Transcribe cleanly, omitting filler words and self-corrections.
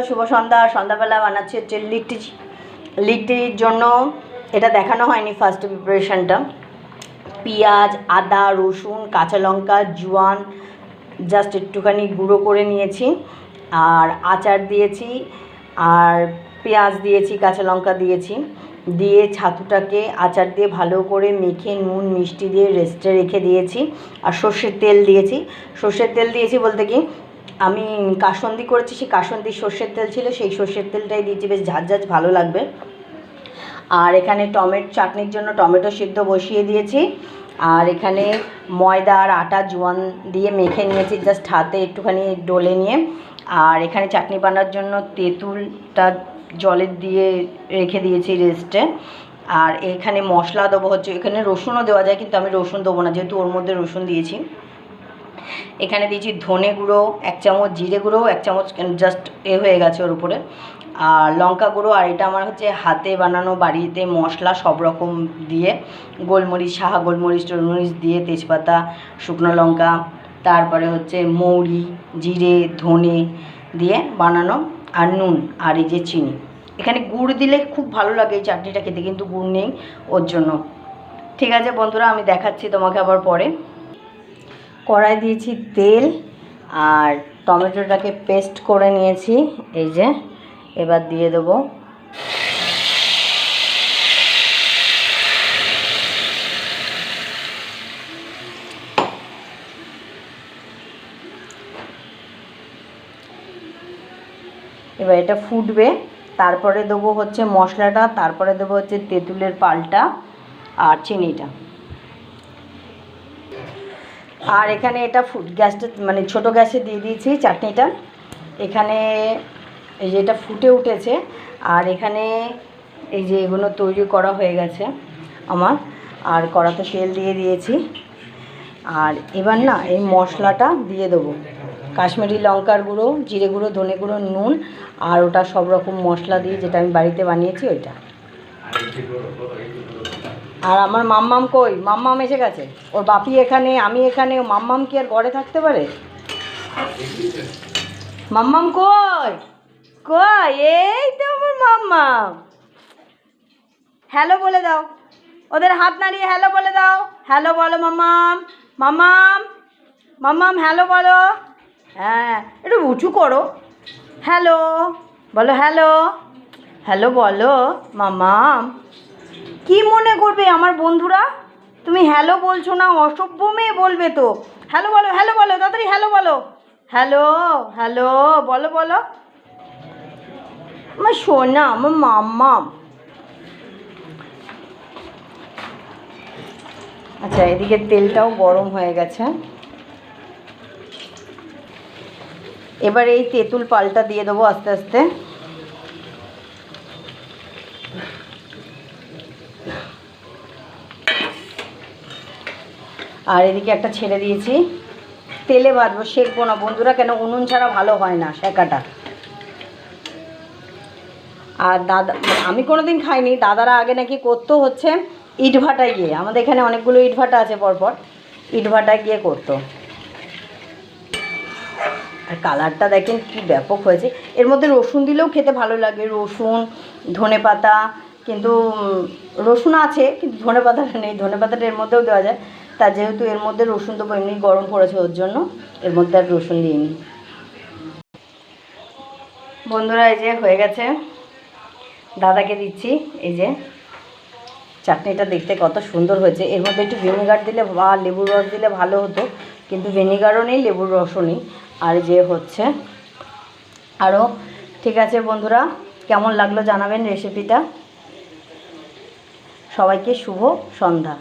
শুভ সন্ধ্যাবেলা বানাচ্ছি হচ্ছে লিট্টির জন্য। এটা দেখানো হয়নি ফার্স্ট প্রিপারেশনটা। পেঁয়াজ, আদা, রসুন, কাঁচা লঙ্কা, জোয়ান জাস্ট একটুখানি গুঁড়ো করে নিয়েছি, আর আচার দিয়েছি, আর পেঁয়াজ দিয়েছি, কাঁচা লঙ্কা দিয়েছি, দিয়ে ছাতুটাকে আচার দিয়ে ভালো করে মেখে নুন মিষ্টি দিয়ে রেস্টে রেখে দিয়েছি। আর সর্ষের তেল দিয়েছি বলতে কি আমি কাসুন্দি করেছি, সেই কাসুন্দির সর্ষের তেল ছিল, সেই সর্ষের তেলটাই দিয়েছি, বেশ ঝাঁঝ ভালো লাগবে। আর এখানে চাটনির জন্য টমেটো সিদ্ধ বসিয়ে দিয়েছি। আর এখানে ময়দা আর আটা জোয়ান দিয়ে মেখে নিয়েছি জাস্ট হাতে একটুখানি ডলে নিয়ে। আর এখানে চাটনি বানানোর জন্য তেঁতুলটা জলে দিয়ে রেখে দিয়েছি রেস্টে। আর এখানে মশলা দেবো হচ্ছে, এখানে রসুনও দেওয়া যায় কিন্তু আমি রসুন দেবো না, যেহেতু ওর মধ্যে রসুন দিয়েছি। এখানে দিয়েছি ধনে গুঁড়ো 1 চামচ, জিরে গুঁড়ো 1 চামচ, জাস্ট হয়ে গেছে ওর উপরে, আর লঙ্কা গুঁড়ো। আর এটা আমার হচ্ছে হাতে বানানো বাড়িতে মশলা সব রকম দিয়ে, গোলমরিচ, সাহা গোলমরিচ টলমরিচ দিয়ে, তেজপাতা, শুকনো লঙ্কা, তারপরে হচ্ছে মৌরি, জিরে, ধনে দিয়ে বানানো, আর নুন, আর এই যে চিনি। এখানে গুড় দিলে খুব ভালো লাগে এই চাটনিটা খেতে, কিন্তু গুড় নেই ওর জন্য। ঠিক আছে বন্ধুরা, আমি দেখাচ্ছি তোমাকে আবার পরে। কড়াই দিয়েছি তেল, আর টমেটোটাকে পেস্ট করে নিয়েছি, এই যে এবার দিয়ে দেবো। এবার এটা ফুটবে, তারপরে দেবো হচ্ছে মশলাটা, তারপরে দেবো হচ্ছে তেঁতুলের পালটা আর চিনিটা। আর এখানে এটা গ্যাসটা মানে ছোটো গ্যাসে দিয়ে দিয়েছি চাটনিটা। এখানে এই যে এটা ফুটে উঠেছে, আর এখানে এই যে এগুলো তৈরি করা হয়ে গেছে আমার, আর কড়াতে তেল দিয়ে দিয়েছি। আর এবার না এই মশলাটা দিয়ে দেবো, কাশ্মীরি লঙ্কার গুঁড়ো, জিরে গুঁড়ো, ধনে গুঁড়ো, নুন, আর ওটা সব রকম মশলা দিয়ে যেটা আমি বাড়িতে বানিয়েছি ওইটা। আর আমার মাম্মাম কই? মাম্মাম এসে গেছে, ওর বাপি এখানে, আমি এখানে, মাম্মাম কি আর ঘরে থাকতে পারে? মাম্মাম কই? কই? এই তো আমার মাম্মাম। হ্যালো বলে দাও, ওদের হাত নাড়িয়ে হ্যালো বলে দাও। হ্যালো বলো মাম্মাম, মাম্মাম, মাম্মাম হ্যালো বলো। হ্যাঁ, একটু উঁচু করো, হ্যালো বলো, হ্যালো, হ্যালো বলো মাম্মাম। কি মনে করবে আমার বন্ধুরা, তুমি হ্যালো বলছো না, অসভ্য মেয়ে বলবে তো। হ্যালো বলো, হ্যালো বলো, তাড়াতাড়ি হ্যালো বলো, হ্যালো, হ্যালো বলো, বলো আমার সোনা, আমার মাম্মাম। আচ্ছা, এদিকে তেলটাও গরম হয়ে গেছে। এবার এই তেঁতুল পালটা দিয়ে দেবো আস্তে আস্তে। আর এদিকে একটা ছেড়ে দিয়েছি, তেলে ভাজবো, সেঁকবো না বন্ধুরা, কেন উনুন ছাড়া ভালো হয় না সেঁকাটা। আর দাদা, আমি কোনো দিন খাইনি, দাদারা আগে নাকি করতো হচ্ছে ইটভাটায় গিয়ে, আমাদের এখানে অনেকগুলো ইটভাটা আছে পরপর, ইটভাটায় গিয়ে করতো। আর কালারটা দেখেন কি ব্যাপক হয়েছে। এর মধ্যে রসুন দিলেও খেতে ভালো লাগে, রসুন, ধনে পাতা, কিন্তু রসুন আছে কিন্তু ধনে পাতাটা নেই, ধনে পাতাটা এর মধ্যেও দেওয়া যায়। তা যেহেতু এর মধ্যে রসুন দেবো, এমনি গরম পড়েছে ওর জন্য এর মধ্যে আর রসুন দিইনি। বন্ধুরা এই যে হয়ে গেছে, দাদাকে দিচ্ছি। এই যে চাটনিটা দেখতে কত সুন্দর হয়েছে, এর মধ্যে একটু ভিনেগার দিলে বা লেবুর রস দিলে ভালো হতো, কিন্তু ভিনেগারও নেই, লেবুর রসও নেই। আর যে হচ্ছে আরও। ঠিক আছে বন্ধুরা, কেমন লাগলো জানাবেন রেসিপিটা। সবাইকে শুভ সন্ধ্যা।